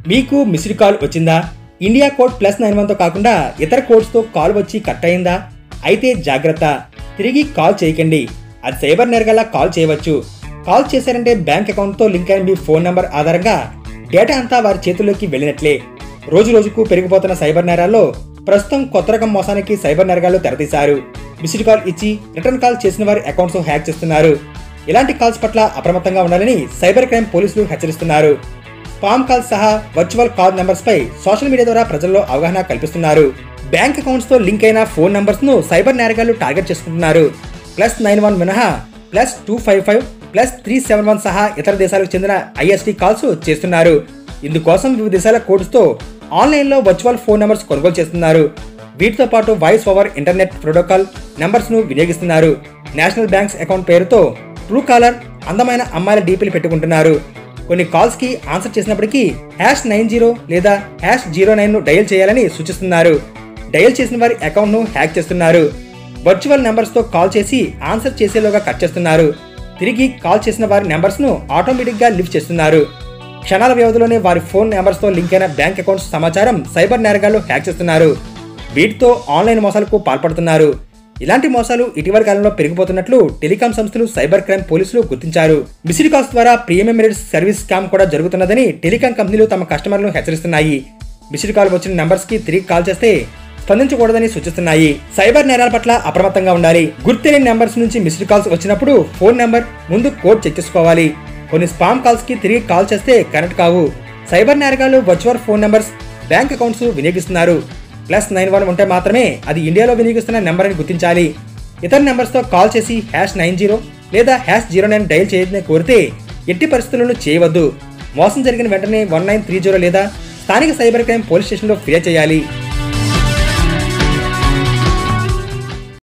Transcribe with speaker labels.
Speaker 1: మీకు missed call వచ్చిందా? India code +91తో కాకుండా ఇతర కోడ్స్తో కాల్ వచ్చి కట్ అయిందా? అయితే జాగ్రత్త, తిరిగి కాల్ చేయకండి. అది సైబర్ నేరగాళ్ల కాల్ చేయవచ్చు. కాల్ చేశారంటే బ్యాంక్ అకౌంట్తో లింక్ అయిన మీ ఫోన్ నంబర్ ఆధారంగా డేటా అంతా వారి చేతుల్లోకి వెళ్ళినట్లే. రోజు రోజుకు పెరిగిపోతున్న సైబర్ నేరాల్లో ప్రస్తుతం కొత్త రకం మోసానికి సైబర్ నేరగాళ్లు తెరతీశారు. మిస్డ్ కాల్ ఇచ్చి రిటర్న్ కాల్ చేసిన వారి అకౌంట్స్ హ్యాక్ చేస్తున్నారు. ఇలాంటి కాల్స్ పట్ల అప్రమత్తంగా ఉండాలని సైబర్ క్రైమ్ పోలీసులు హెచ్చరిస్తున్నారు. స్పామ్ కాల్స్ సహా వర్చువల్ కాల్ నంబర్స్ పై సోషల్ మీడియా ద్వారా ప్రజల్లో అవగాహన కల్పిస్తున్నారు. బ్యాంక్ అకౌంట్స్ తో లింక్ అయిన ఫోన్ నంబర్స్ ను సైబర్ నేరగాళ్లు టార్గెట్ చేసుకుంటున్నారు. +91 మినహా +255, +371 సహా ఇతర దేశాలకు చెందిన ISD కాల్స్ చేస్తున్నారు. ఇందుకోసం వివిధ దేశాల కోడ్స్ తో ఆన్లైన్ లో వర్చువల్ ఫోన్ నంబర్స్ కొనుగోలు చేస్తున్నారు. వీటితో పాటు voice over internet protocol numbers ను వినియోగిస్తున్నారు. నేషనల్ బ్యాంక్స్ అకౌంట్ పేరుతో ట్రూ కాలర్, అందమైన అమ్మాయిల డీపీలు పెట్టుకుంటున్నారు. కొన్ని కాల్స్ కి ఆన్సర్ చేసినప్పటికీ #90 లేదా #09 ను డయల్ చేయాలని సూచిస్తున్నారు. డయల్ చేసిన వారి అకౌంట్ ను హ్యాక్ చేస్తున్నారు. వర్చువల్ నెంబర్స్ తో కాల్ చేసి ఆన్సర్ చేసేలోగా కట్ చేస్తున్నారు. తిరిగి కాల్ చేసిన వారి నెంబర్స్ ను ఆటోమేటిక్ గా లిఫ్ట్ చేస్తున్నారు. క్షణాల వ్యవధిలోనే వారి ఫోన్ నెంబర్స్ తో లింక్ అయిన బ్యాంక్ అకౌంట్స్ సమాచారం సైబర్ నేరగాళ్లు హ్యాక్ చేస్తున్నారు. వీటితో ఆన్లైన్ మోసాలకు పాల్పడుతున్నారు. ఇలాంటి మోసాలు ఇటీవల కాలంలో పెరిగిపోతున్నట్లు టెలికాం సంస్థలు సైబర్ క్రైమ్ పోలీసులు గుర్తించారు. మిస్డ్ కాల్స్ ద్వారా ప్రీమియం మెరిట్స్ సర్వీస్ స్కామ్ కూడా జరుగుతున్నదని టెలికాం కంపెనీలు తమ కస్టమర్లను హెచ్చరిస్తున్నాయి. మిస్డ్ కాల్ వచ్చిన నంబర్స్ కి తిరిగి కాల్ చేస్తే స్పందించకూడదని సూచిస్తున్నాయి. సైబర్ నేరాల పట్ల అప్రమత్తంగా ఉండాలి. గుర్తులేని నెంబర్స్ నుంచి మిస్డ్ కాల్స్ వచ్చినప్పుడు ఫోన్ నెంబర్ ముందు కోడ్ చెక్ చేసుకోవాలి. కొన్ని స్పామ్ కాల్స్ కి తిరిగి కాల్ చేస్తే కనెక్ట్ కావు. సైబర్ నేరగాళ్లు virtual phone numbers, bank accounts వినియోగిస్తున్నారు. +91 ఉంటే మాత్రమే అది ఇండియాలో వినియోగిస్తున్న నెంబర్ అని గుర్తించాలి. ఇతర నెంబర్స్ తో కాల్ చేసి #90 లేదా #09 డయల్ చేయదని కోరితే ఎట్టి పరిస్థితులను చేయవద్దు. మోసం జరిగిన వెంటనే 1930 లేదా స్థానిక సైబర్ క్రైమ్ పోలీస్ స్టేషన్లో ఫిర్యాదు చేయాలి.